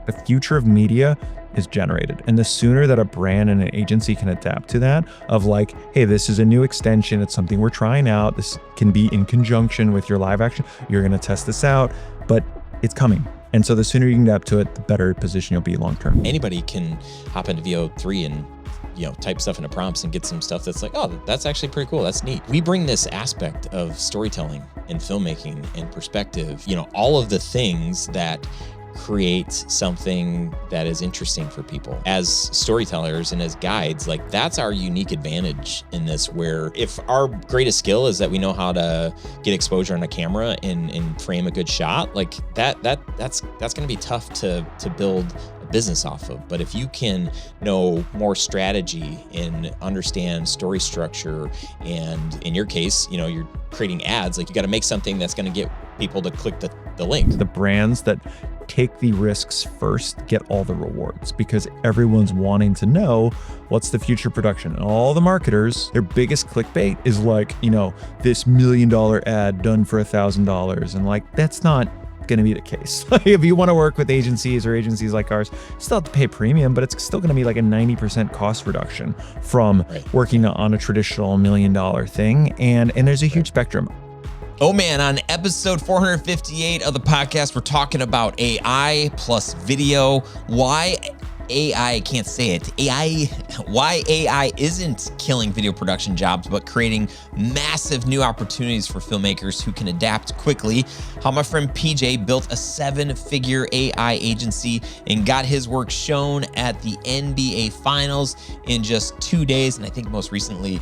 The future of media is generated. And the sooner that a brand and an agency can adapt to that of like, hey, this is a new extension. It's something we're trying out. This can be in conjunction with your live action. You're going to test this out, but it's coming. And so the sooner you can adapt to it, the better position you'll be long-term. Anybody can hop into VO3 and type stuff into prompts and get some stuff that's like, oh, that's actually pretty cool. That's neat. We bring this aspect of storytelling and filmmaking and perspective, all of the things that create something that is interesting for people. As storytellers and as guides, like that's our unique advantage in this, where if our greatest skill is that we know how to get exposure on a camera and frame a good shot, like that's gonna be tough to build a business off of. But if you can know more strategy and understand story structure, and in your case, you're creating ads, like you got to make something that's going to get people to click the link. The brands that take the risks first get all the rewards, because everyone's wanting to know what's the future production. And all the marketers, their biggest clickbait is like, this $1 million ad done for $1,000. And like, that's not going to be the case. If you want to work with agencies or agencies like ours, you still have to pay premium, but it's still going to be like a 90% cost reduction from working on a traditional $1 million thing. And there's a huge spectrum. Oh man, on episode 458 of the podcast, we're talking about AI plus video. Why AI isn't killing video production jobs, but creating massive new opportunities for filmmakers who can adapt quickly. How my friend PJ built a 7-figure AI agency and got his work shown at the NBA Finals in just 2 days. And I think most recently,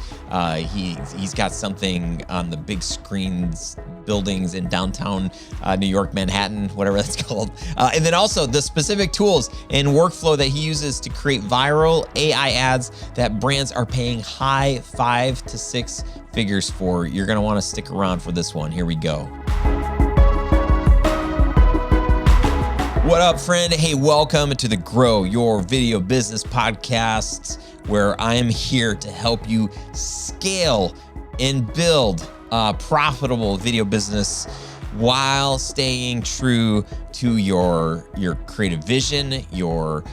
he's got something on the big screens buildings in downtown New York, Manhattan, whatever that's called. And then also the specific tools and workflow that he uses to create viral AI ads that brands are paying high 5 to 6 figures for. You're going to want to stick around for this one. Here we go. What up, friend? Hey, welcome to the Grow Your Video Business podcast, where I am here to help you scale and build a profitable video business while staying true to your creative vision, your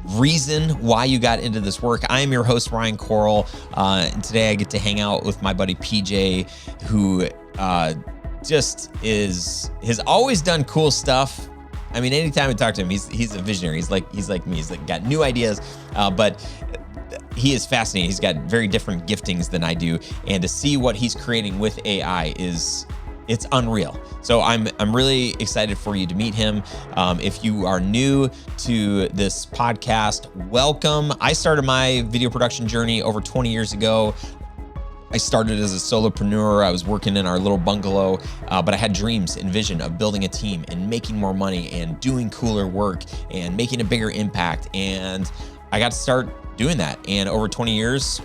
reason why you got into this work. I am your host, Ryan Coral, and today I get to hang out with my buddy PJ, who has always done cool stuff. I mean, anytime I talk to him, he's a visionary. He's like me. He's like got new ideas, but he is fascinating. He's got very different giftings than I do, and to see what he's creating with AI it's unreal. So I'm really excited for you to meet him. If you are new to this podcast, welcome. I started my video production journey over 20 years ago. I started as a solopreneur. I was working in our little bungalow, but I had dreams and vision of building a team and making more money and doing cooler work and making a bigger impact. And I got to start doing that. And over 20 years,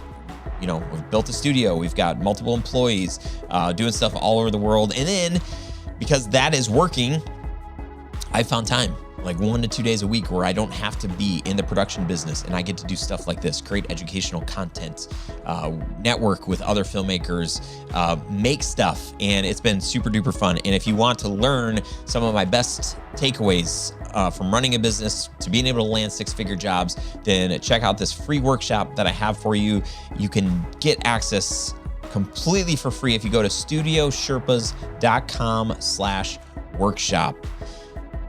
we've built a studio. We've got multiple employees doing stuff all over the world. And then because that is working, I found time, like 1 to 2 days a week, where I don't have to be in the production business, and I get to do stuff like this, create educational content, network with other filmmakers, make stuff. And it's been super duper fun. And if you want to learn some of my best takeaways from running a business to being able to land 6-figure jobs, then check out this free workshop that I have for you. You can get access completely for free if you go to studiosherpas.com/workshop.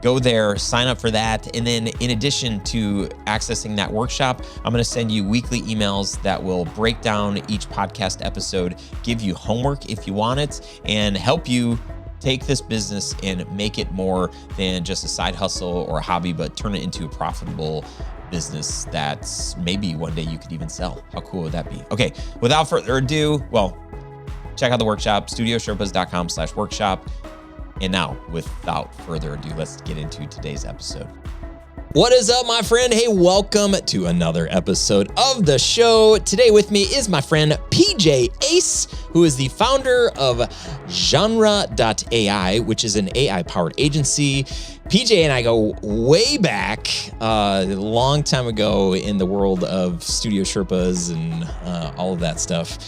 Go there, sign up for that. And then in addition to accessing that workshop, I'm going to send you weekly emails that will break down each podcast episode, give you homework if you want it, and help you take this business and make it more than just a side hustle or a hobby, but turn it into a profitable business that's maybe one day you could even sell. How cool would that be? Okay, without further ado, check out the workshop, studiosherpas.com/workshop. And now, without further ado, let's get into today's episode. What is up, my friend? Hey, welcome to another episode of the show. Today with me is my friend PJ Ace, who is the founder of Genre.ai, which is an AI-powered agency. PJ and I go way back, a long time ago in the world of Studio Sherpas and all of that stuff.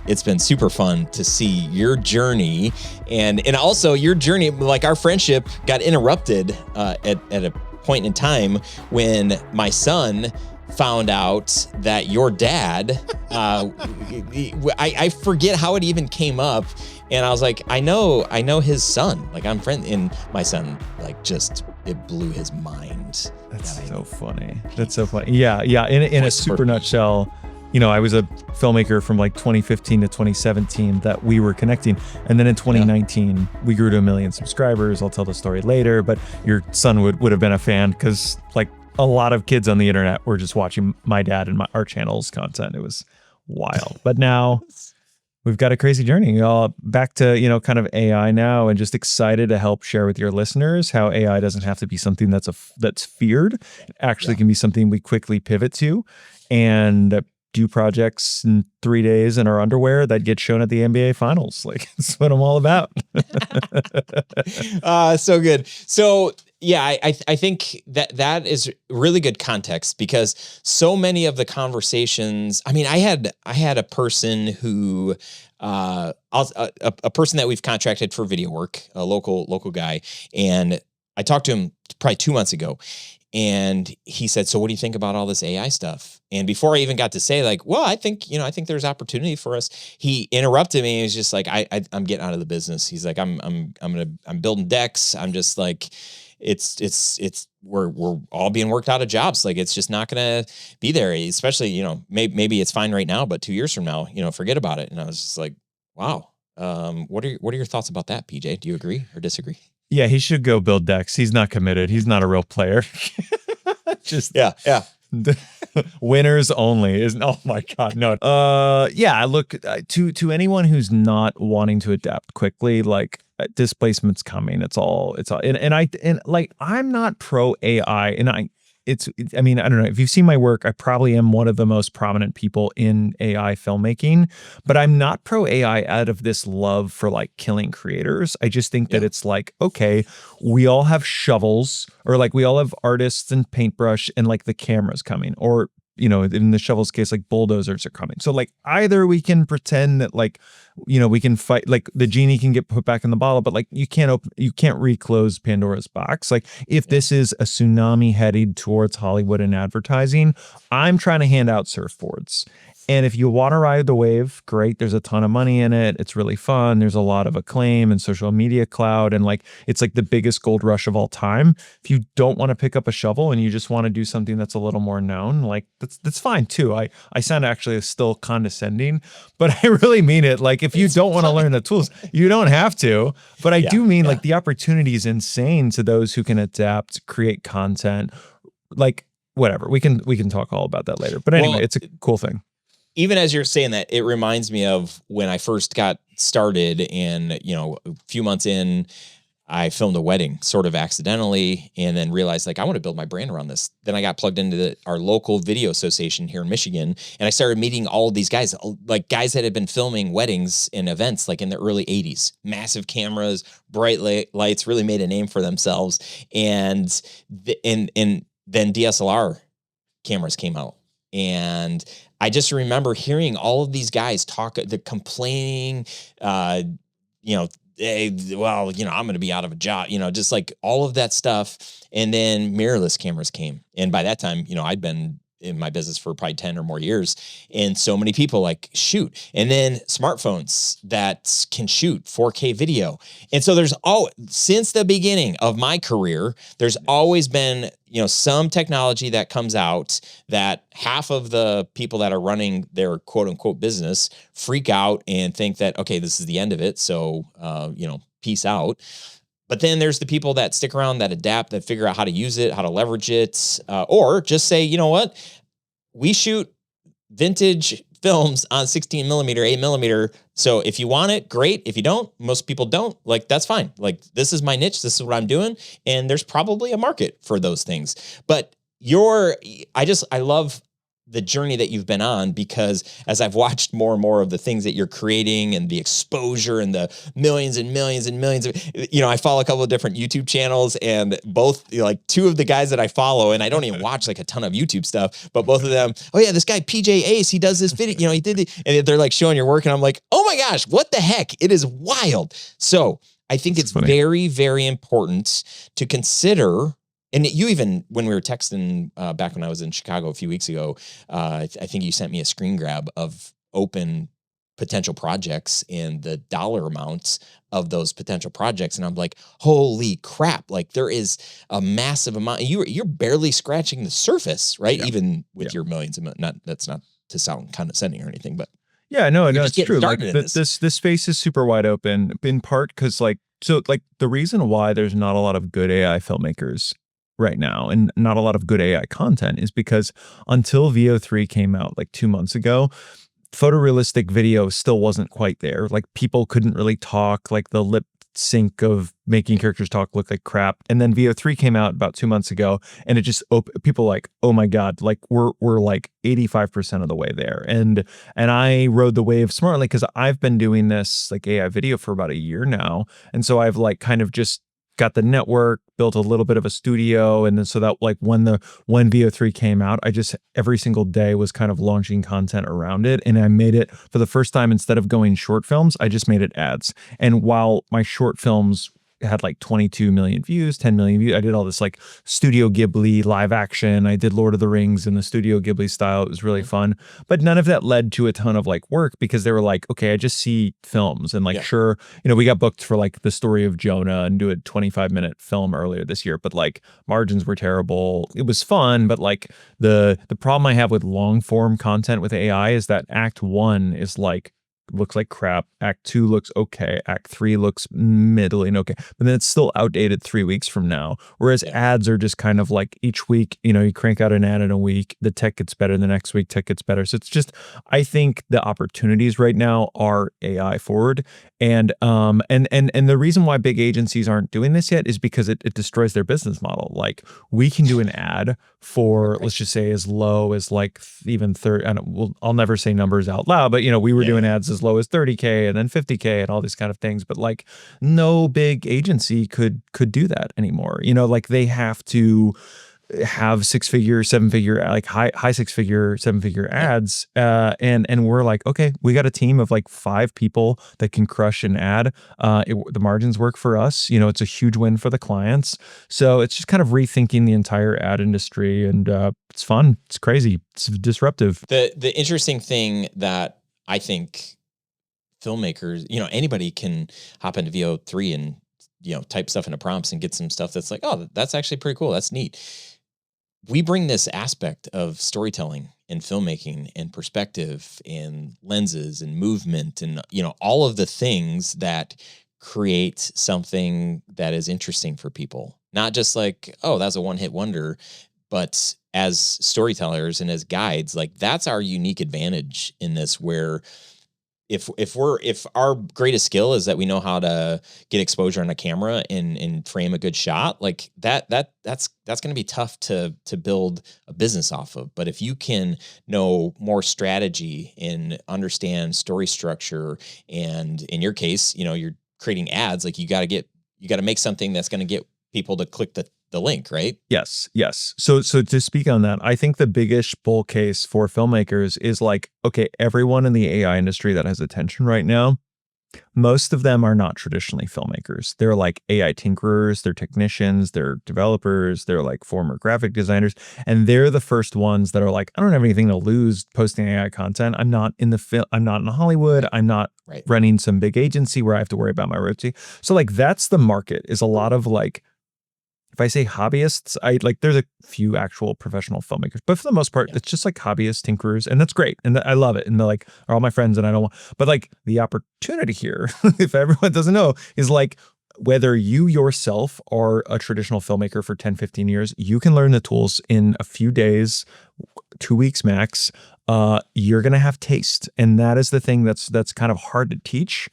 It's been super fun to see your journey and also your journey, like our friendship got interrupted at a point in time when my son found out that your dad, I forget how it even came up. And I was like, I know his son, like I'm friend, and my son, like, it blew his mind. That's so funny. That's so funny. Yeah. In a super nutshell, I was a filmmaker from like 2015 to 2017 that we were connecting. And then in 2019, we grew to 1 million subscribers. I'll tell the story later, but your son would have been a fan because like a lot of kids on the internet were just watching my dad and our channel's content. It was wild. But now we've got a crazy journey. Back to, kind of AI now, and just excited to help share with your listeners how AI doesn't have to be something that's feared. It actually can be something we quickly pivot to and do projects in 3 days in our underwear that get shown at the NBA finals. Like, that's what I'm all about. So good. So yeah, I think that is really good context, because so many of the conversations, I mean, I had a person who, a person that we've contracted for video work, a local guy. And I talked to him probably 2 months ago, and he said, so what do you think about all this AI stuff? And before I even got to say, like, well, I think there's opportunity for us, he interrupted me. He was just like, I'm getting out of the business. He's like, I'm building decks. I'm just like, we're all being worked out of jobs. Like, it's just not going to be there, especially, maybe it's fine right now, but 2 years from now, forget about it. And I was just like, wow. What are your thoughts about that, PJ? Do you agree or disagree? Yeah, he should go build decks. He's not committed. He's not a real player. Just yeah. Winners only isn't. Oh my God, no. Look, to anyone who's not wanting to adapt quickly, like, displacement's coming. It's all, and I'm not pro AI, and I don't know if you've seen my work. I probably am one of the most prominent people in AI filmmaking, but I'm not pro AI out of this love for like killing creators. I just think that it's like, okay, we all have shovels, or like we all have artists and paintbrush, and like the camera's coming, or in the shovel's case, like bulldozers are coming. So like either we can pretend that like, we can fight, like the genie can get put back in the bottle, but like you can't reclose Pandora's box. Like if this is a tsunami headed towards Hollywood and advertising, I'm trying to hand out surfboards. And if you want to ride the wave, great. There's a ton of money in it. It's really fun. There's a lot of acclaim and social media cloud. And like, it's like the biggest gold rush of all time. If you don't want to pick up a shovel and you just want to do something that's a little more known, like that's fine too. I sound actually still condescending, but I really mean it. Like if you don't want to learn the tools, you don't have to. But I do mean like the opportunity is insane to those who can adapt, create content, like whatever. We can talk all about that later. But anyway, it's a cool thing. Even as you're saying that, it reminds me of when I first got started, and, a few months in, I filmed a wedding sort of accidentally, and then realized like, I want to build my brand around this. Then I got plugged into our local video association here in Michigan, and I started meeting all of these guys, like guys that had been filming weddings and events like in the early 80s, massive cameras, bright lights, really made a name for themselves. And then DSLR cameras came out. And I just remember hearing all of these guys complaining, hey, well, I'm going to be out of a job, just like all of that stuff. And then mirrorless cameras came. And by that time, I'd been in my business for probably 10 or more years. And so many people like shoot. And then smartphones that can shoot 4K video. And so since the beginning of my career, there's always been, some technology that comes out that half of the people that are running their quote unquote business freak out and think that, okay, this is the end of it. So, peace out. But then there's the people that stick around, that adapt, that figure out how to use it, how to leverage it, or just say, you know what, we shoot vintage films on 16 millimeter, 8 millimeter. So if you want it, great. If you don't, most people don't, like, that's fine. Like, this is my niche. This is what I'm doing. And there's probably a market for those things. But I love the journey that you've been on, because as I've watched more and more of the things that you're creating and the exposure and the millions and millions and millions of, I follow a couple of different YouTube channels, and both, like two of the guys that I follow, and I don't even watch like a ton of YouTube stuff, but both of them, oh yeah, this guy PJ Ace, he does this video, he did it, and they're like showing your work, and I'm like, oh my gosh, what the heck? It is wild. So I think it's very, very important to consider And you even, when we were texting back when I was in Chicago a few weeks ago, I think you sent me a screen grab of open potential projects and the dollar amounts of those potential projects. And I'm like, holy crap. Like there is a massive amount. You're barely scratching the surface, right? Yeah. Even with Yeah. your millions of, that's not to sound condescending or anything, but Yeah, no, you're no, just it's getting true. Like started in this. this space is super wide open in part because like, so like the reason why there's not a lot of good AI filmmakers right now and not a lot of good AI content is because until VO3 came out like 2 months ago, photorealistic video still wasn't quite there. Like people couldn't really talk, like the lip sync of making characters talk looked like crap. And then VO3 came out about 2 months ago and it just people like, oh my God, like we're like 85% of the way there. And I rode the wave smartly because I've been doing this like AI video for about a year now. And so I've like kind of just got the network, built a little bit of a studio, and then so that like when VO3 came out, I just every single day was kind of launching content around it, and I made it for the first time. Instead of going short films, I just made it ads. And while my short films had like 22 million views, 10 million views, I did all this like Studio Ghibli live action. I did Lord of the Rings in the Studio Ghibli style. It was really fun, but none of that led to a ton of like work because they were like, okay, I just see films and like, sure, we got booked for like the story of Jonah and do a 25-minute film earlier this year, but like margins were terrible. It was fun, but like the problem I have with long form content with AI is that Act 1 is like looks like crap. Act 2 looks okay. Act 3 looks middling okay. But then it's still outdated 3 weeks from now. Whereas ads are just kind of like each week, you crank out an ad in a week, the tech gets better, the next week tech gets better. So it's just, I think the opportunities right now are AI forward. And the reason why big agencies aren't doing this yet is because it destroys their business model. Like we can do an ad for, let's just say as low as like even 30, I'll never say numbers out loud, but we were doing ads as low as 30K and then 50K and all these kind of things. But like no big agency could do that anymore. Like they have to have 6-figure, 7-figure, like high 6-figure, 7-figure ads. And we're like, okay, we got a team of like 5 people that can crush an ad. The margins work for us. It's a huge win for the clients. So it's just kind of rethinking the entire ad industry, and it's fun. It's crazy. It's disruptive. The interesting thing that I think filmmakers, anybody can hop into VO3 and type stuff into prompts and get some stuff that's like, oh, that's actually pretty cool. That's neat. We bring this aspect of storytelling and filmmaking and perspective and lenses and movement and all of the things that create something that is interesting for people. Not just like, oh, that's a one-hit wonder, but as storytellers and as guides, like that's our unique advantage in this, where if our greatest skill is that we know how to get exposure on a camera and frame a good shot, like that's going to be tough to build a business off of. But if you can know more strategy and understand story structure, and in your case, you're creating ads, like you got to make something that's going to get people to click the link, right? Yes. So to speak on that, I think the biggest bull case for filmmakers is like, okay, everyone in the AI industry that has attention right now, most of them are not traditionally filmmakers. They're like AI tinkerers, they're technicians, they're developers, they're like former graphic designers. And they're the first ones that are like, I don't have anything to lose posting AI content. I'm not in I'm not in Hollywood. I'm not running some big agency where I have to worry about my royalty. So like that's the market, is a lot of like, if I say hobbyists, there's a few actual professional filmmakers, but for the most part, it's just like hobbyists, tinkerers, and that's great. And I love it. And they're like, are all my friends, and I don't want, but like the opportunity here, if everyone doesn't know, is like, whether you yourself are a traditional filmmaker for 10, 15 years, you can learn the tools in a few days, 2 weeks max. You're going to have taste. And that is the thing that's kind of hard to teach.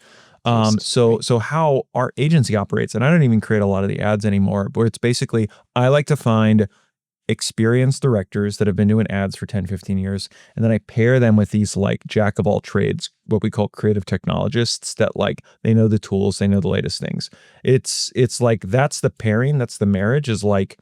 So how our agency operates, and I don't even create a lot of the ads anymore, but it's basically, I like to find experienced directors that have been doing ads for 10, 15 years. And then I pair them with these like jack of all trades, what we call creative technologists, that like, they know the tools, they know the latest things. It's like, that's the pairing, that's the marriage, is like,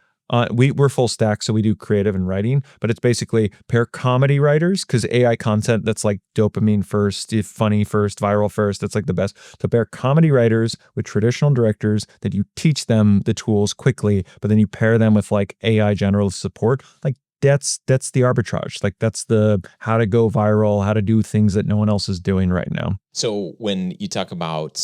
we're full stack, so we do creative and writing, but it's basically pair comedy writers, because AI content that's like dopamine first, funny first, viral first, that's like the best. So pair comedy writers with traditional directors that you teach them the tools quickly, but then you pair them with like AI generalist support. Like that's the arbitrage. Like that's the how to go viral, how to do things that no one else is doing right now. So when you talk about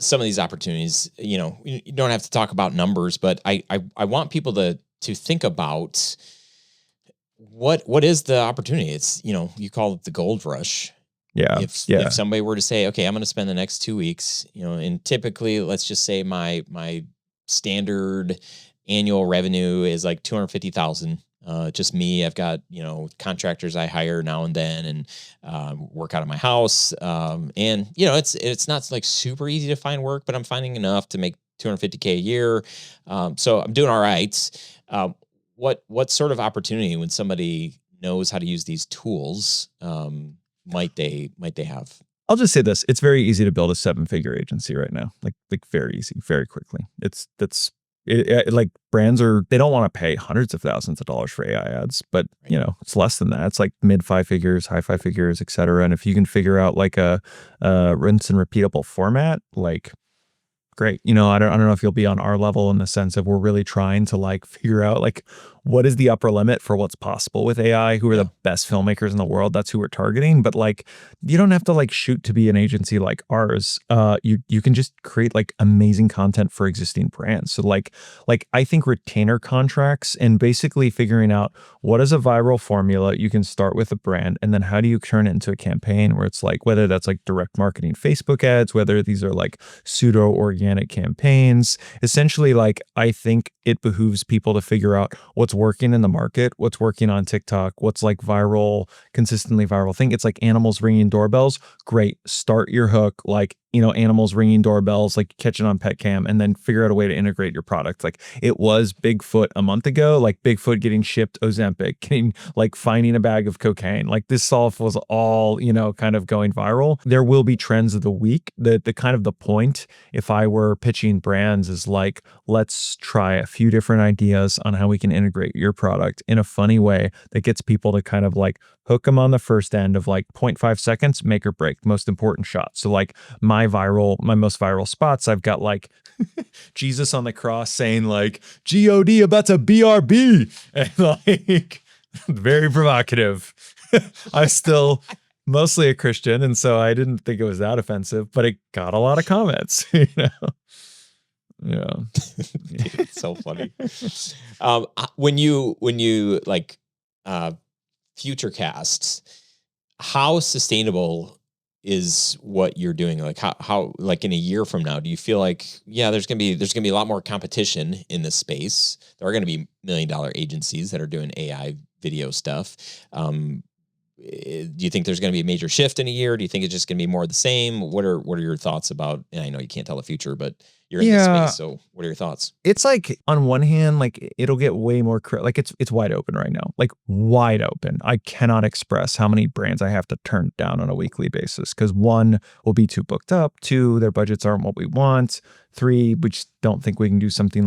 some of these opportunities, you don't have to talk about numbers, but I want people to think about what is the opportunity. It's, you call it the gold rush. Yeah. If somebody were to say, okay, I'm going to spend the next 2 weeks, and typically let's just say my standard annual revenue is like 250,000. Just me. I've got, contractors I hire now and then and work out of my house. And, it's not like super easy to find work, but I'm finding enough to make 250K a year. So I'm doing all right. What sort of opportunity, when somebody knows how to use these tools, might they have? I'll just say this. It's very easy to build a 7-figure agency right now. Like very easy, very quickly. Like brands they don't want to pay hundreds of thousands of dollars for AI ads, but it's less than that. It's like mid 5 figures, high 5 figures, et cetera. And if you can figure out like a rinse and repeatable format, like great. I don't know if you'll be on our level in the sense of we're really trying to like figure out like what is the upper limit for what's possible with AI, who are the best filmmakers in the world. That's who we're targeting. But like, you don't have to like shoot to be an agency like ours. You can just create like amazing content for existing brands. So like I think retainer contracts and basically figuring out what is a viral formula. You can start with a brand, and then how do you turn it into a campaign where it's like, whether that's like direct marketing Facebook ads, whether these are like pseudo organic campaigns. Essentially, like I think it behooves people to figure out what's working in the market, what's working on TikTok, what's like viral, consistently viral thing. It's like animals ringing doorbells. Great. Start your hook like, animals ringing doorbells, like catch it on pet cam, and then figure out a way to integrate your product. Like it was Bigfoot a month ago, like Bigfoot getting shipped Ozempic, finding a bag of cocaine. Like this stuff was all, kind of going viral. There will be trends of the week. The kind of the point, if I were pitching brands, is like, let's try a few different ideas on how we can integrate your product in a funny way that gets people to kind of like hook them on the first end of like 0.5 seconds, make or break, most important shot. So like my most viral spots, I've got like Jesus on the cross saying like God about to BRB, and like very provocative. I'm still mostly a Christian, and so I didn't think it was that offensive, but it got a lot of comments. Yeah. It's so funny. When you like future casts, how sustainable is what you're doing? Like how like in a year from now, do you feel like, there's gonna be a lot more competition in this space? There are gonna be $1 million agencies that are doing AI video stuff. Do you think there's going to be a major shift in a year? Do you think it's just going to be more of the same? What are your thoughts about? And I know you can't tell the future, but you're in this space, so what are your thoughts? It's like on one hand, like it'll get way more like it's wide open right now, like wide open. I cannot express how many brands I have to turn down on a weekly basis because 1, will be too booked up. 2, their budgets aren't what we want. 3, we just don't think we can do something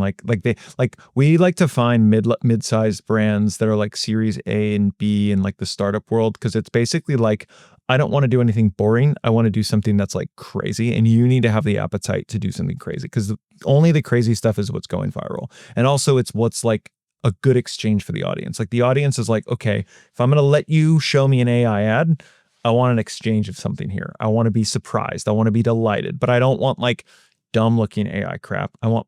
we like to find mid-sized brands that are like Series A and B in like the startup world, because it's basically like, I don't want to do anything boring. I want to do something that's like crazy, and you need to have the appetite to do something crazy because only the crazy stuff is what's going viral. And also it's what's like a good exchange for the audience. Like the audience is like, okay, if I'm going to let you show me an AI ad, I want an exchange of something here. I want to be surprised. I want to be delighted, but I don't want like dumb looking AI crap. I want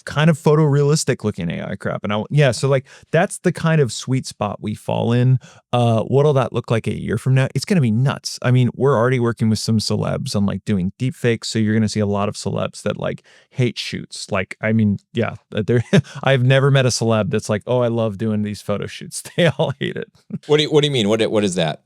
kind of photorealistic looking AI crap. And so like that's the kind of sweet spot we fall in. What'll that look like a year from now? It's going to be nuts. I mean, we're already working with some celebs on like doing deep fakes. So you're going to see a lot of celebs that like hate shoots. Like, I mean, I've never met a celeb that's like, oh, I love doing these photo shoots. They all hate it. What do you mean? What is that?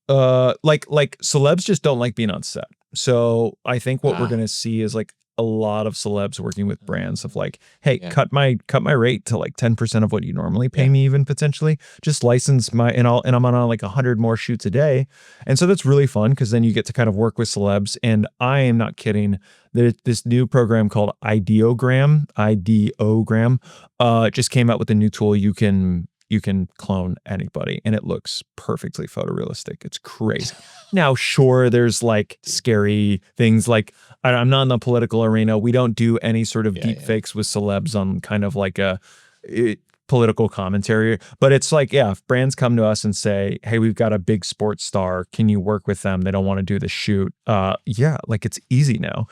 Like celebs just don't like being on set. So I think what we're going to see is like a lot of celebs working with brands of like, hey, Yeah. cut my rate to like 10% of what you normally pay Yeah. me, even potentially. Just license my and I'm on like 100 more shoots a day. And so that's really fun because then you get to kind of work with celebs. And I am not kidding. There's this new program called Ideogram, just came out with a new tool. You can clone anybody and it looks perfectly photorealistic. It's crazy. Now, sure, there's like scary things like I'm not in the political arena. We don't do any sort of deep fakes with celebs on kind of like a political commentary, but it's like, yeah, if brands come to us and say, hey, we've got a big sports star, can you work with them? They don't want to do the shoot. Yeah, like it's easy now.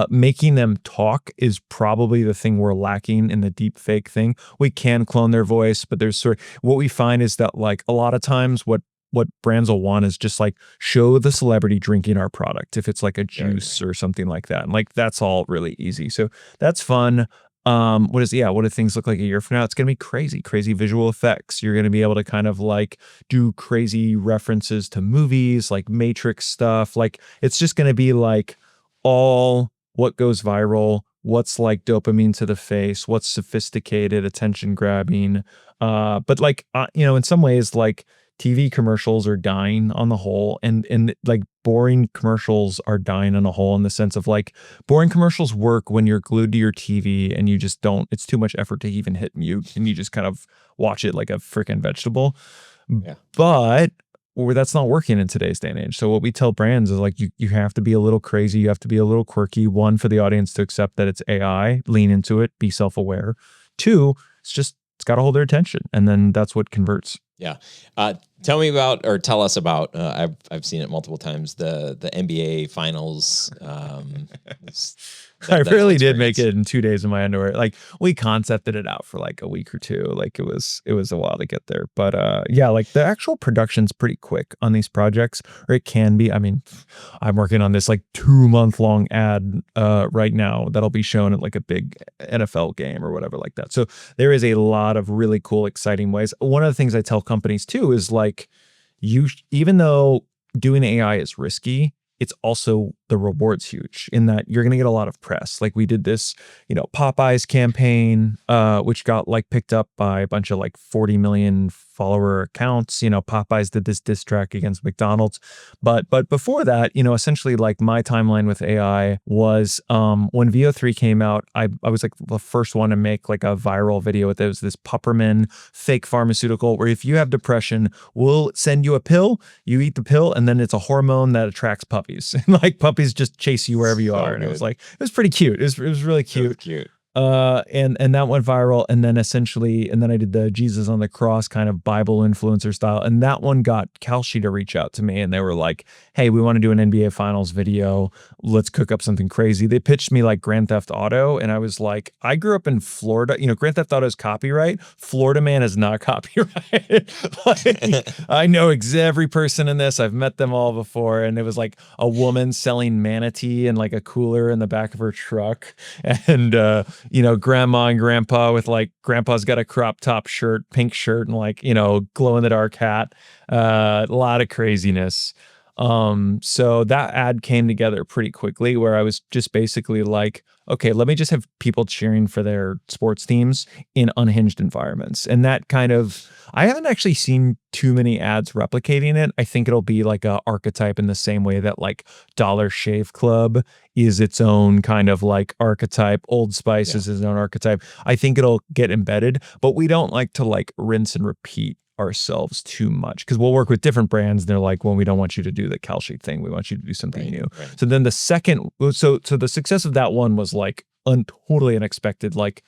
Making them talk is probably the thing we're lacking in the deep fake thing. We can clone their voice, but there's sort of what we find is that like a lot of times what brands will want is just like show the celebrity drinking our product if it's like a juice or something like that. And like that's all really easy. So that's fun. What do things look like a year from now? It's going to be crazy visual effects. You're going to be able to kind of like do crazy references to movies, like Matrix stuff. Like it's just going to be like all what goes viral, what's like dopamine to the face, what's sophisticated, attention grabbing. But like, in some ways, like TV commercials are dying on the whole, and like boring commercials are dying on a whole in the sense of like boring commercials work when you're glued to your TV and you just don't, it's too much effort to even hit mute and you just kind of watch it like a freaking vegetable. Yeah. But that's not working in today's day and age. So what we tell brands is like, you have to be a little crazy. You have to be a little quirky. One, for the audience to accept that it's AI, lean into it, be self-aware. Two, it's got to hold their attention. And then that's what converts. Yeah. Tell me about, or tell us about, I've seen it multiple times, the NBA finals. I really did make it in 2 days in my underwear. Like we concepted it out for like a week or two. Like it was a while to get there. But yeah, like the actual production's pretty quick on these projects, or it can be. I mean, I'm working on this like 2-month long ad right now that'll be shown at like a big NFL game or whatever like that. So there is a lot of really cool, exciting ways. One of the things I tell companies too is like, even though doing AI is risky, it's also the reward's huge in that you're going to get a lot of press. Like we did this, Popeyes campaign, which got like picked up by a bunch of like 40 million follower accounts. Popeyes did this diss track against McDonald's. But before that, essentially like my timeline with AI was when VO3 came out, I was like the first one to make like a viral video. There was this Pupperman fake pharmaceutical where if you have depression, we'll send you a pill, you eat the pill, and then it's a hormone that attracts puppies. And like puppies just chase you wherever you are. And it was pretty cute. It was really cute. Cute. And that went viral. And then I did the Jesus on the cross kind of Bible influencer style. And that one got Kalshi to reach out to me and they were like, hey, we want to do an NBA finals video. Let's cook up something crazy. They pitched me like Grand Theft Auto. And I was like, I grew up in Florida. Grand Theft Auto is copyright. Florida Man is not copyright. Like, I know every person in this. I've met them all before. And it was like a woman selling manatee in like a cooler in the back of her truck. And, grandma and grandpa with like, grandpa's got a crop top shirt, pink shirt, and like, glow in the dark hat. A lot of craziness. So that ad came together pretty quickly where I was just basically like, okay, let me just have people cheering for their sports teams in unhinged environments. And that kind of, I haven't actually seen too many ads replicating it. I think it'll be like a archetype in the same way that like Dollar Shave Club is its own kind of like archetype. Old Spice is its own archetype. I think it'll get embedded, but we don't like to like rinse and repeat ourselves too much because we'll work with different brands and they're like, well, we don't want you to do the Kalshi thing, we want you to do something new. So then the second, so the success of that one was like totally unexpected. Like,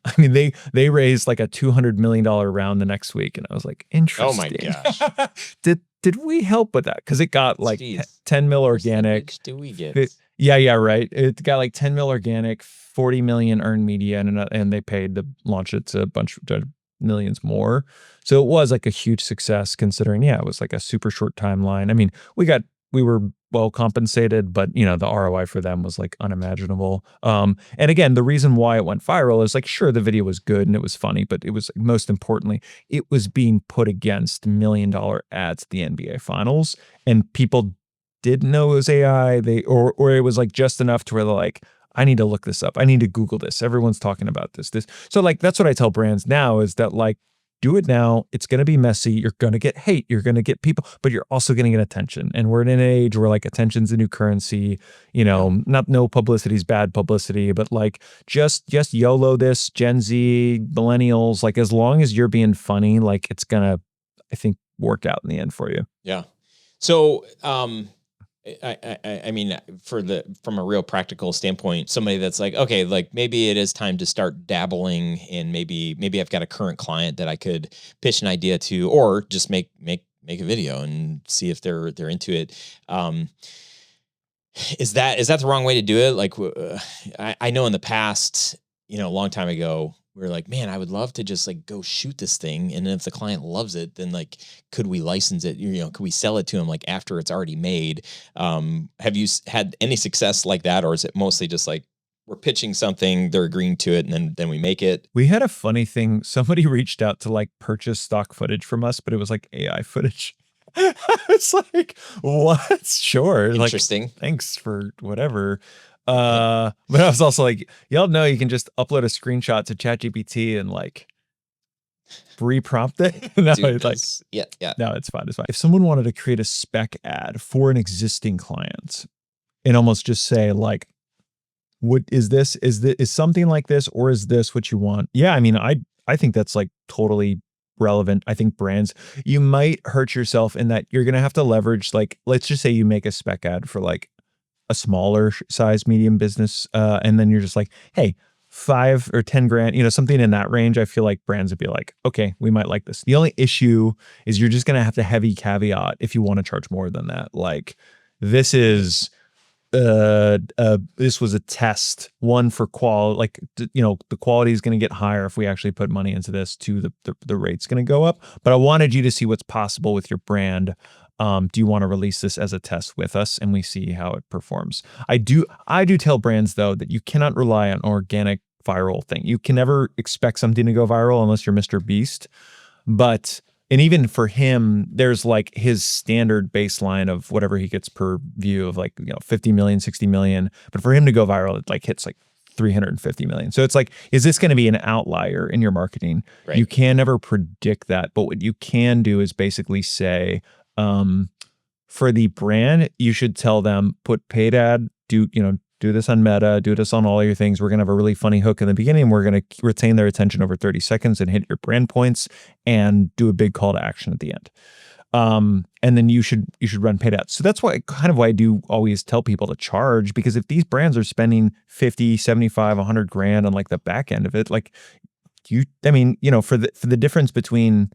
I mean, they raised like a $200 million round the next week, and I was like, interesting. Oh my gosh. did we help with that? Because it got like 10 mil organic. Do we get? Yeah, right. It got like 10 mil organic, 40 million earned media, and they paid to launch it to a bunch of millions more. So it was like a huge success considering, it was like a super short timeline. I mean, we were well compensated, but the ROI for them was like unimaginable. And again, the reason why it went viral is like, sure, the video was good and it was funny, but it was most importantly, it was being put against $1 million ads at the NBA finals, and people didn't know it was AI. Or it was like just enough to where they're like, I need to look this up. I need to Google this. Everyone's talking about this. So like, that's what I tell brands now is that like, do it now. It's going to be messy. You're going to get hate. You're going to get people, but you're also going to get attention. And we're in an age where like attention's the new currency, no publicity is bad publicity, but like just YOLO this, Gen Z, millennials, like as long as you're being funny, like it's going to, I think, work out in the end for you. Yeah. So, I mean, from a real practical standpoint, somebody that's like, okay, like maybe it is time to start dabbling in maybe I've got a current client that I could pitch an idea to, or just make a video and see if they're into it. Is that the wrong way to do it? Like, I know in the past, a long time ago, we were like, man, I would love to just like go shoot this thing. And then if the client loves it, then like, could we license it? Could we sell it to them like after it's already made? Have you had any success like that? Or is it mostly just like we're pitching something, they're agreeing to it, and then we make it? We had a funny thing. Somebody reached out to like purchase stock footage from us, but it was like AI footage. It's like, what? Sure. Interesting. Like, thanks for whatever. But I was also like, y'all know you can just upload a screenshot to ChatGPT and like reprompt it. No, it's like, yeah. No, it's fine. It's fine. If someone wanted to create a spec ad for an existing client and almost just say like, what is this? Is something like this, or is this what you want? Yeah. I mean, I think that's like totally relevant. I think brands, you might hurt yourself in that you're going to have to leverage, like, let's just say you make a spec ad for like a smaller size medium business. And then you're just like, hey, 5 or 10 grand, something in that range. I feel like brands would be like, okay, we might like this. The only issue is you're just going to have to heavy caveat if you want to charge more than that. Like this is, this was a test one for quality, like, the quality is going to get higher if we actually put money into this too. The rate's going to go up, but I wanted you to see what's possible with your brand. Do you want to release this as a test with us and we see how it performs? I do tell brands though that you cannot rely on organic viral thing. You can never expect something to go viral unless you're Mr. Beast. And even for him, there's like his standard baseline of whatever he gets per view of like, 50 million, 60 million. But for him to go viral, it like hits like 350 million. So it's like, is this going to be an outlier in your marketing? Right. You can never predict that. But what you can do is basically say, for the brand, you should tell them, put paid ad, do this on Meta, do this on all your things. We're going to have a really funny hook in the beginning. We're going to retain their attention over 30 seconds and hit your brand points and do a big call to action at the end. And then you should run paid ads. So that's why I do always tell people to charge, because if these brands are spending 50, 75, 100 grand on like the back end of it, like for the difference between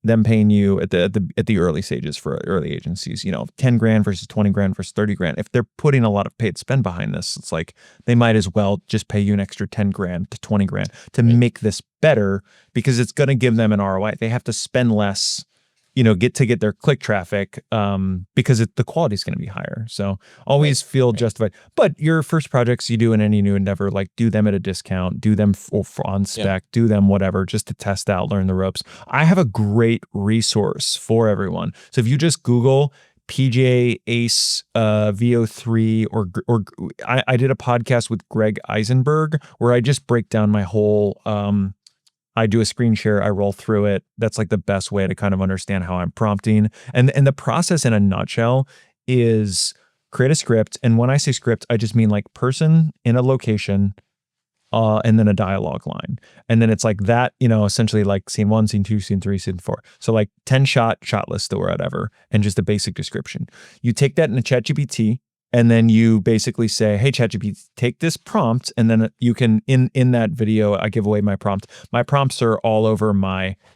them paying you at the early stages for early agencies, 10 grand versus 20 grand versus 30 grand. If they're putting a lot of paid spend behind this, it's like they might as well just pay you an extra 10 grand to 20 grand to make this better, because it's going to give them an ROI. They have to spend less, get their click traffic, because the quality is going to be higher. So always feel justified. But your first projects you do in any new endeavor, like do them at a discount, do them for on spec, do them whatever, just to test out, learn the ropes. I have a great resource for everyone. So if you just Google PGA Ace VO3, or I did a podcast with Greg Eisenberg where I just break down my whole I do a screen share, I roll through it. That's like the best way to kind of understand how I'm prompting. And the process in a nutshell is create a script. And when I say script, I just mean like person in a location, and then a dialogue line. And then it's like that, essentially like scene 1, scene 2, scene 3, scene 4. So like 10 shot list or whatever, and just a basic description. You take that in a ChatGPT, and then you basically say, hey, ChatGPT, take this prompt. And then you can, in that video, I give away my prompt. My prompts are all over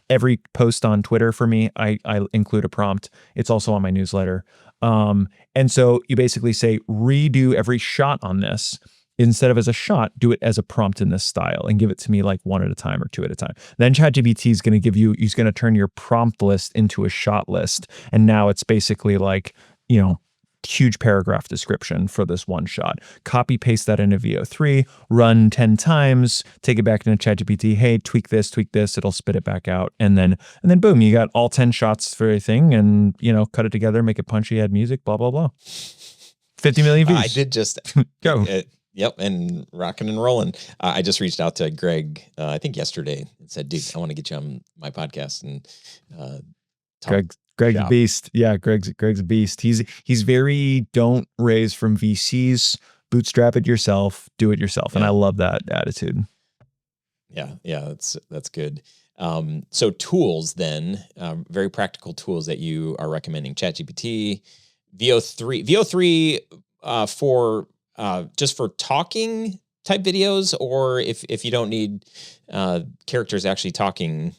every post on Twitter for me. I include a prompt. It's also on my newsletter. And so you basically say, redo every shot on this. Instead of as a shot, do it as a prompt in this style and give it to me like 1 at a time or 2 at a time. Then ChatGPT is going to he's going to turn your prompt list into a shot list. And now it's basically like, huge paragraph description for this one shot. Copy paste that into VO3, run 10 times, take it back into ChatGPT. Hey, tweak this, it'll spit it back out. And then boom, you got all 10 shots for everything, and cut it together, make it punchy, add music, blah, blah, blah. 50 million views. I did just go. Yep, and rocking and rolling. I just reached out to Greg, I think yesterday, and said, "Dude, I want to get you on my podcast and talk Greg's a shop." beast. Yeah, Greg's a beast. He's very don't raise from VCs, bootstrap it yourself, do it yourself. And I Yeah, love that attitude. yeah, that's good. So tools then, very practical tools that you are recommending: ChatGPT, VO3 for just for talking type videos, or if you don't need characters actually talking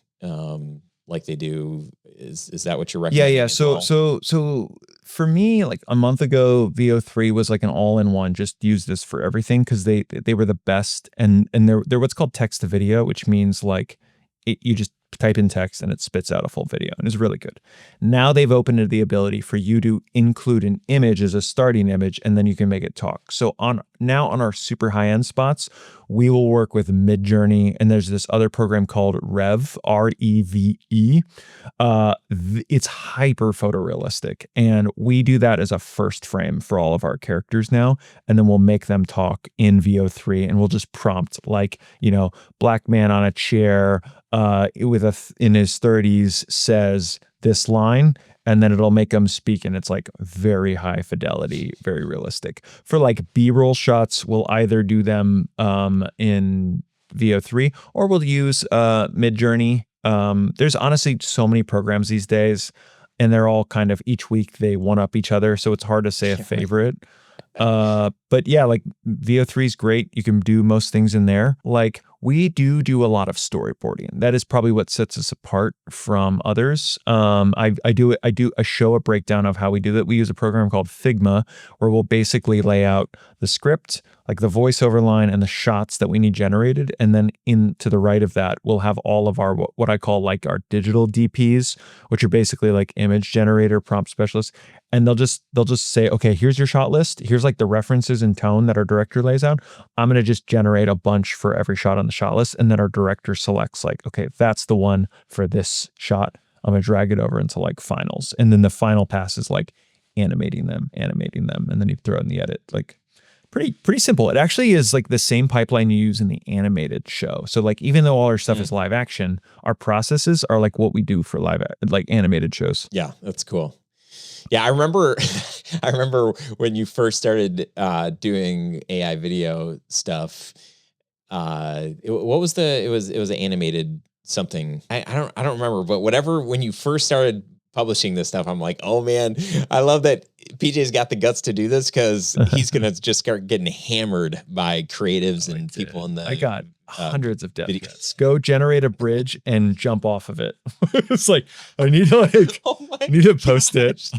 like they do, is that what you're recommending Yeah. as well? So for me, like a month ago, VO3 was like an all-in-one. Just use this for everything because they were the best, and they're what's called text to video, which means like you just type in text and it spits out a full video, and it's really good. Now they've opened the ability for you to include an image as a starting image, and then you can make it talk. So on our super high-end spots, we will work with Midjourney, and there's this other program called Rev, REVE. It's hyper photorealistic, and we do that as a first frame for all of our characters now, and then we'll make them talk in VO3, and we'll just prompt like, black man on a chair with in his 30s says this line, and then it'll make them speak, and it's like very high fidelity, very realistic. For like B-roll shots, we'll either do them in VO3 or we'll use Midjourney. There's honestly so many programs these days, and they're all kind of each week they one up each other, so it's hard to say a favorite. But yeah, like VO3 is great. You can do most things in there. Like we do a lot of storyboarding. That is probably what sets us apart from others. I do a breakdown of how we do that. We use a program called Figma, where we'll basically lay out the script, like the voiceover line and the shots that we need generated. And then to the right of that, we'll have all of our, what I call like our digital DPs, which are basically like image generator prompt specialists. And they'll just say, okay, here's your shot list. Here's like the references and tone that our director lays out. I'm going to just generate a bunch for every shot on the shot list. And then our director selects like, okay, that's the one for this shot. I'm going to drag it over into like finals. And then the final pass is like animating them. And then you throw in the edit. Like pretty simple. It actually is like the same pipeline you use in the animated show. So like, even though all our stuff is live action, our processes are like what we do for like animated shows. Yeah, that's cool. Yeah, I remember I remember when you first started doing AI video stuff. What was it was an animated something. I don't remember, but whatever, when you first started publishing this stuff, I'm like, oh man, I love that PJ's got the guts to do this, because he's gonna just start getting hammered by creatives and people in the I got hundreds of death threats. Go generate a bridge and jump off of it. It's like, I need to post it.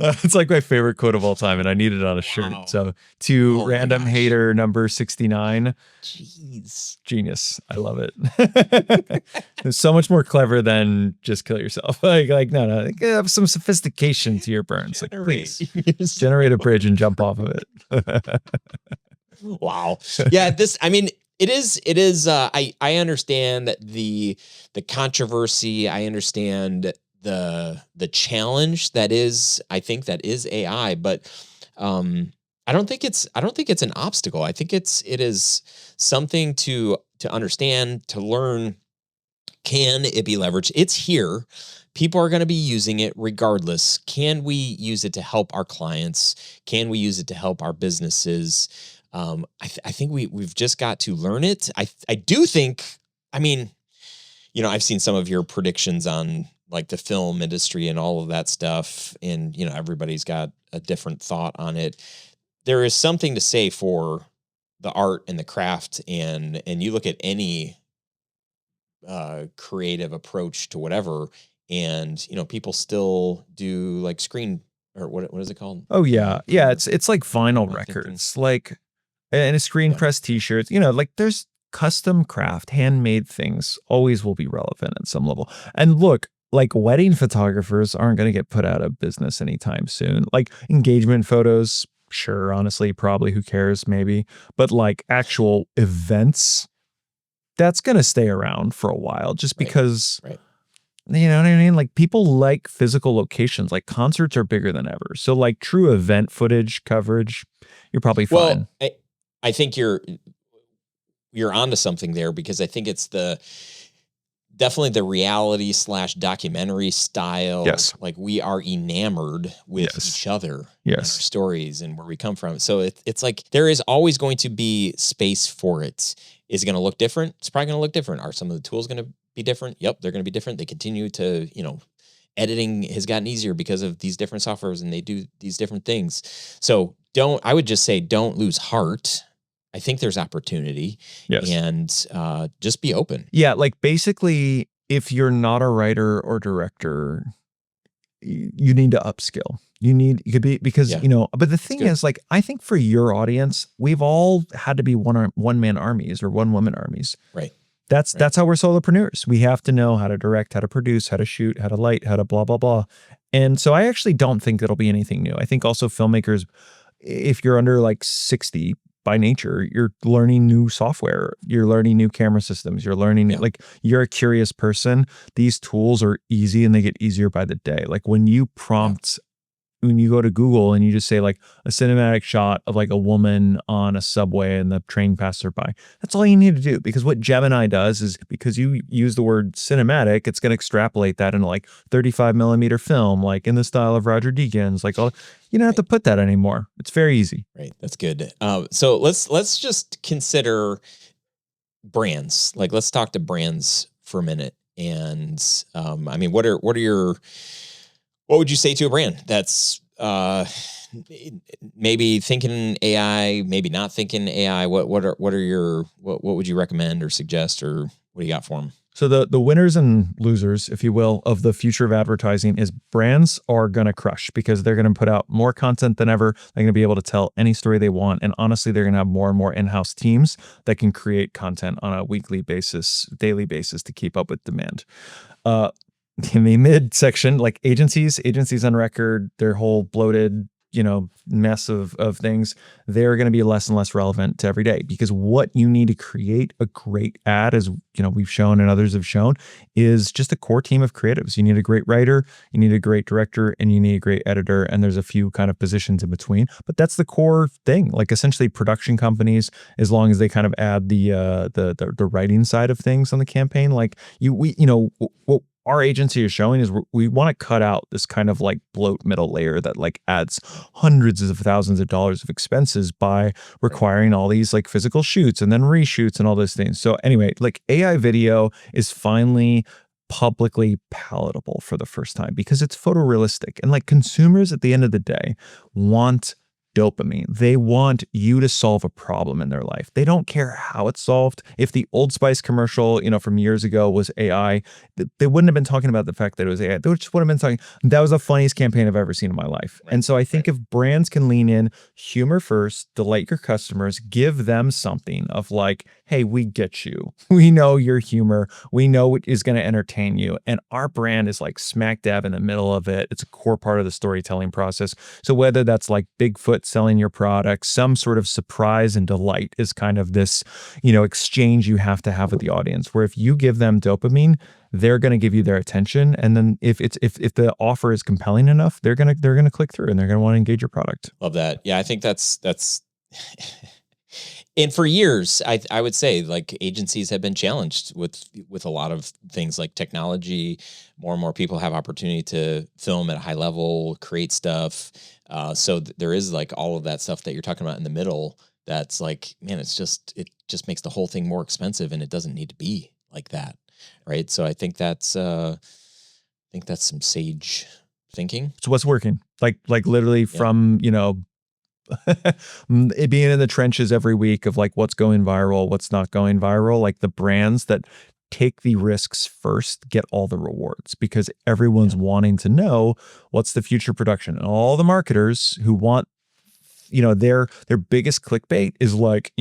It's like my favorite quote of all time, and I need it on a shirt. Wow. So to random hater number 69, Jeez, genius. I love it. It's so much more clever than just kill yourself. Like no, have some sophistication to your burns. Like, please generate a bridge and jump off of it. Wow. Yeah, I mean, it is I understand that the controversy, I understand the challenge that is, I think that is AI, but I don't think it's an obstacle. I think it is something to understand, to learn. Can it be leveraged? It's here. People are going to be using it regardless. Can we use it to help our clients? Can we use it to help our businesses? I think we've just got to learn it. I do think, I mean, I've seen some of your predictions on like the film industry and all of that stuff, and everybody's got a different thought on it. There is something to say for the art and the craft, and you look at any creative approach to whatever, and people still do like screen, or what is it called? Oh yeah. It's like vinyl records, like, and a screen press t-shirts, like there's custom craft, handmade things always will be relevant at some level. And look, like wedding photographers aren't going to get put out of business anytime soon. Like engagement photos, sure, honestly, probably, who cares, maybe. But like actual events, that's going to stay around for a while, just because You know what I mean? Like people like physical locations, like concerts are bigger than ever. So like true event footage coverage, you're probably Well, fine. I think you're onto something there, because I think it's definitely the reality slash documentary style. Yes. Like we are enamored with Yes. each other and our Yes. stories and where we come from. So it's like there is always going to be space for it. Is it going to look different? It's probably going to look different. Are some of the tools going to be different? Yep, they're going to be different. They continue to, editing has gotten easier because of these different softwares, and they do these different things. So I would just say don't lose heart. I think there's opportunity, Yes. and just be open. Yeah. Like basically, if you're not a writer or director, you need to upskill. You could be, because, Yeah. but the thing good. is, like, I think for your audience, we've all had to be one man armies or one woman armies. Right. That's Right. how we're solopreneurs. We have to know how to direct, how to produce, how to shoot, how to light, how to blah, blah, blah. And so I actually don't think it'll be anything new. I think also filmmakers, if you're under like 60 by nature, you're learning new software, you're learning new camera systems, you're learning, Yeah. like, you're a curious person. These tools are easy and they get easier by the day. Like when you prompt, when you go to Google and you just say like a cinematic shot of like a woman on a subway and the train passed her by, that's all you need to do. Because what Gemini does is, because you use the word cinematic, it's going to extrapolate that into like 35 millimeter film, like in the style of Roger Deakins, like all. You don't have to put that anymore. It's very easy. Right. That's good. So let's just consider brands. Like let's talk to brands for a minute. And I mean, what would you say to a brand that's maybe thinking AI, maybe not thinking AI? What would you recommend or suggest, or what do you got for them? So the winners and losers, if you will, of the future of advertising is brands are going to crush because they're going to put out more content than ever. They're going to be able to tell any story they want. And honestly, they're going to have more and more in-house teams that can create content on a weekly basis, daily basis to keep up with demand. In the mid section, like agencies on record, their whole bloated, mess of things, they're going to be less and less relevant to every day, because what you need to create a great ad, as we've shown and others have shown, is just a core team of creatives. You need a great writer, you need a great director, and you need a great editor. And there's a few kind of positions in between, but that's the core thing. Like essentially production companies, as long as they kind of add the writing side of things on the campaign, like what our agency is showing is we want to cut out this kind of like bloat middle layer that like adds hundreds of thousands of dollars of expenses by requiring all these like physical shoots and then reshoots and all those things. So anyway, like AI video is finally publicly palatable for the first time because it's photorealistic, and like consumers at the end of the day want dopamine. They want you to solve a problem in their life. They don't care how it's solved. If the Old Spice commercial, from years ago was AI, they wouldn't have been talking about the fact that it was AI. They just would have been talking, that was the funniest campaign I've ever seen in my life. And so I think if brands can lean in, humor first, delight your customers, give them something of like, hey, we get you. We know your humor. We know what is going to entertain you. And our brand is like smack dab in the middle of it. It's a core part of the storytelling process. So whether that's like Bigfoot selling your product, some sort of surprise and delight is kind of this, exchange you have to have with the audience, where if you give them dopamine, they're going to give you their attention. And then if the offer is compelling enough, they're going to click through and they're going to want to engage your product. Love that. Yeah. I think that's and for years, I would say like agencies have been challenged with a lot of things like technology. More and more people have opportunity to film at a high level, create stuff. So there is like all of that stuff that you're talking about in the middle. That's like, man, it just makes the whole thing more expensive, and it doesn't need to be like that, right? So I think that's some sage thinking. So what's working? Like literally from it being in the trenches every week of like what's going viral, what's not going viral, like the brands that take the risks first get all the rewards, because everyone's wanting to know what's the future production. And all the marketers who want, their biggest clickbait is like,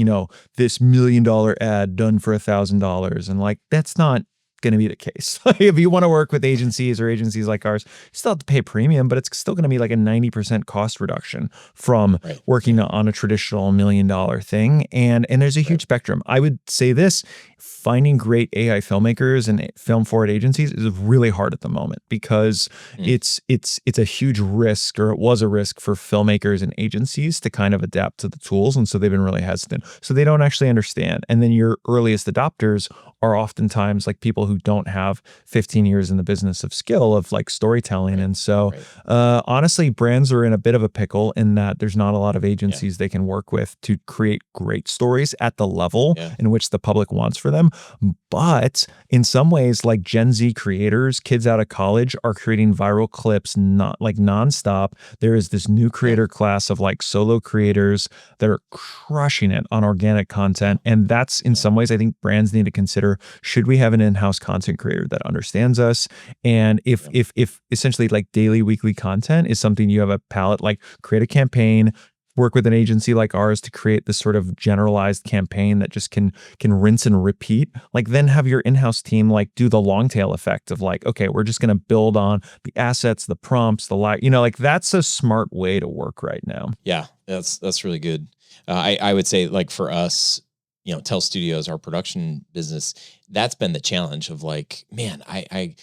this $1 million ad done for $1,000. And like, that's not going to be the case. If you want to work with agencies or agencies like ours, you still have to pay a premium, but it's still going to be like a 90% cost reduction from working on a traditional $1 million thing. And there's a huge spectrum. I would say this, finding great AI filmmakers and film forward agencies is really hard at the moment because it's a huge risk, or it was a risk for filmmakers and agencies to kind of adapt to the tools. And so they've been really hesitant. So they don't actually understand. And then your earliest adopters are oftentimes like people who don't have 15 years in the business of skill of like storytelling. And so honestly, brands are in a bit of a pickle in that there's not a lot of agencies they can work with to create great stories at the level in which the public wants for them. But in some ways, like Gen Z creators, kids out of college are creating viral clips not like nonstop. There is this new creator class of like solo creators that are crushing it on organic content. And that's in some ways, I think brands need to consider, should we have an in-house content creator that understands us? And if essentially like daily, weekly content is something you have a palette, like create a campaign, work with an agency like ours to create this sort of generalized campaign that just can rinse and repeat, like then have your in-house team like do the long tail effect of like, okay, we're just going to build on the assets, the prompts, like that's a smart way to work right now. Yeah, that's really good. I would say like for us, Tell Studios, our production business, that's been the challenge of like, man, I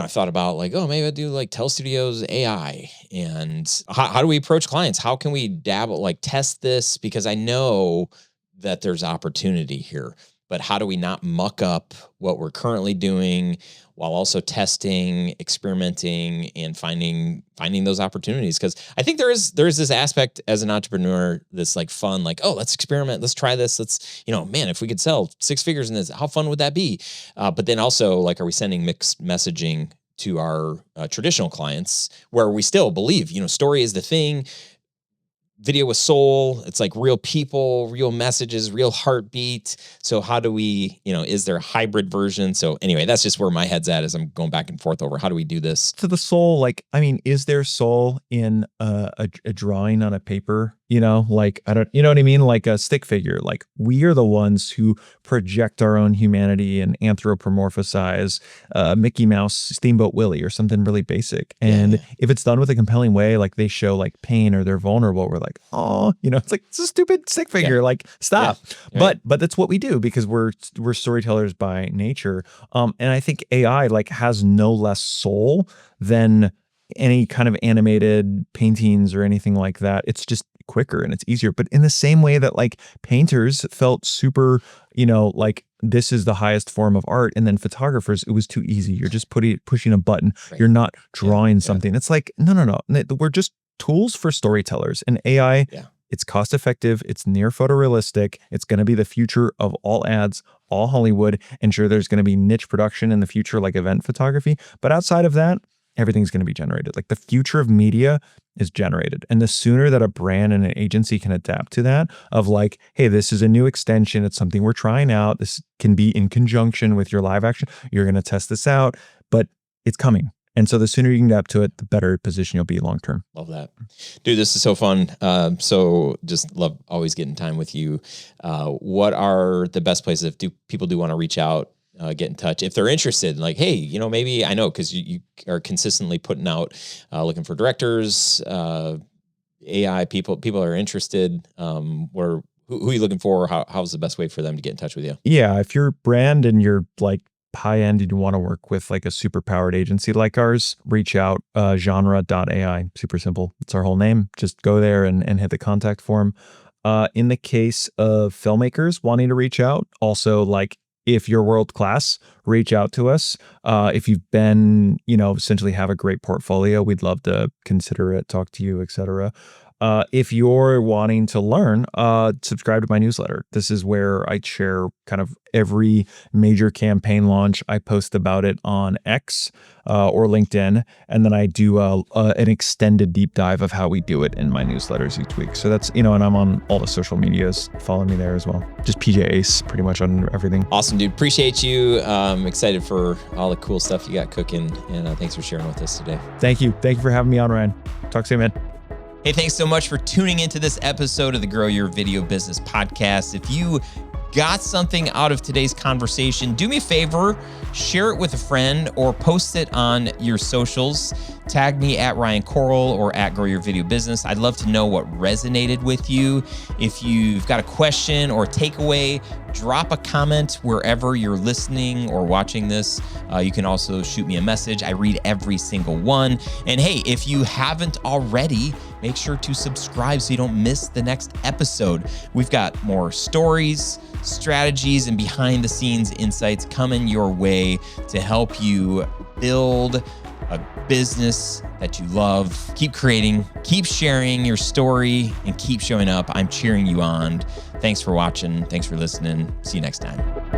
thought about like, oh, maybe I do like Tell Studios AI, and how do we approach clients? How can we dabble, like test this? Because I know that there's opportunity here, but how do we not muck up what we're currently doing while also testing, experimenting, and finding those opportunities? Because I think there is this aspect as an entrepreneur that's like fun, like, oh, let's experiment, let's try this, let's, man, if we could sell 6 figures in this, how fun would that be? But then also like, are we sending mixed messaging to our traditional clients where we still believe, story is the thing, video with soul, it's like real people, real messages, real heartbeat. So how do we, is there a hybrid version? So anyway, that's just where my head's at as I'm going back and forth over how do we do this? To the soul, like, I mean, is there soul in a drawing on a paper? Like, I don't, you know what I mean? Like a stick figure, like we are the ones who project our own humanity and anthropomorphize Mickey Mouse, Steamboat Willie, or something really basic. And if it's done with a compelling way, like they show like pain or they're vulnerable, we're like, oh, it's like, it's a stupid stick figure, like stop. But that's what we do because we're storytellers by nature. And I think AI like has no less soul than any kind of animated paintings or anything like that. It's just quicker and it's easier. But in the same way that like painters felt super, like this is the highest form of art, and then photographers, it was too easy. You're just pushing a button. You're not drawing something. It's like, no. We're just tools for storytellers. And AI, it's cost effective. It's near photorealistic. It's going to be the future of all ads, all Hollywood. And sure, there's going to be niche production in the future, like event photography. But outside of that, everything's going to be generated. Like the future of media is generated. And the sooner that a brand and an agency can adapt to that of like, hey, this is a new extension. It's something we're trying out. This can be in conjunction with your live action. You're going to test this out, but it's coming. And so the sooner you can adapt to it, the better position you'll be long-term. Love that. Dude, this is so fun. So just love always getting time with you. What are the best places if people do want to reach out, get in touch if they're interested, like, hey, maybe I know, cause you are consistently putting out, looking for directors, AI people are interested. Who are you looking for? How's the best way for them to get in touch with you? Yeah. If you're a brand and you're like high end and you want to work with like a super powered agency like ours, reach out, genre.ai, super simple. It's our whole name. Just go there and hit the contact form. In the case of filmmakers wanting to reach out, also like, if you're world class, reach out to us. If you've been, essentially have a great portfolio, we'd love to consider it, talk to you, etc. If you're wanting to learn, subscribe to my newsletter. This is where I share kind of every major campaign launch. I post about it on X or LinkedIn, and then I do an extended deep dive of how we do it in my newsletters each week. So that's, and I'm on all the social medias. Follow me there as well. Just PJ Ace pretty much on everything. Awesome, dude. Appreciate you. Excited for all the cool stuff you got cooking, and thanks for sharing with us today. Thank you. Thank you for having me on, Ryan. Talk soon, man. Hey, thanks so much for tuning into this episode of the Grow Your Video Business podcast. If you got something out of today's conversation, do me a favor, share it with a friend or post it on your socials. Tag me at Ryan Coral or at Grow Your Video Business. I'd love to know what resonated with you. If you've got a question or takeaway, drop a comment wherever you're listening or watching this. You can also shoot me a message. I read every single one. And hey, if you haven't already, make sure to subscribe so you don't miss the next episode. We've got more stories, strategies, and behind the scenes insights coming your way to help you build a business that you love. Keep creating, keep sharing your story, and keep showing up. I'm cheering you on. Thanks for watching. Thanks for listening. See you next time.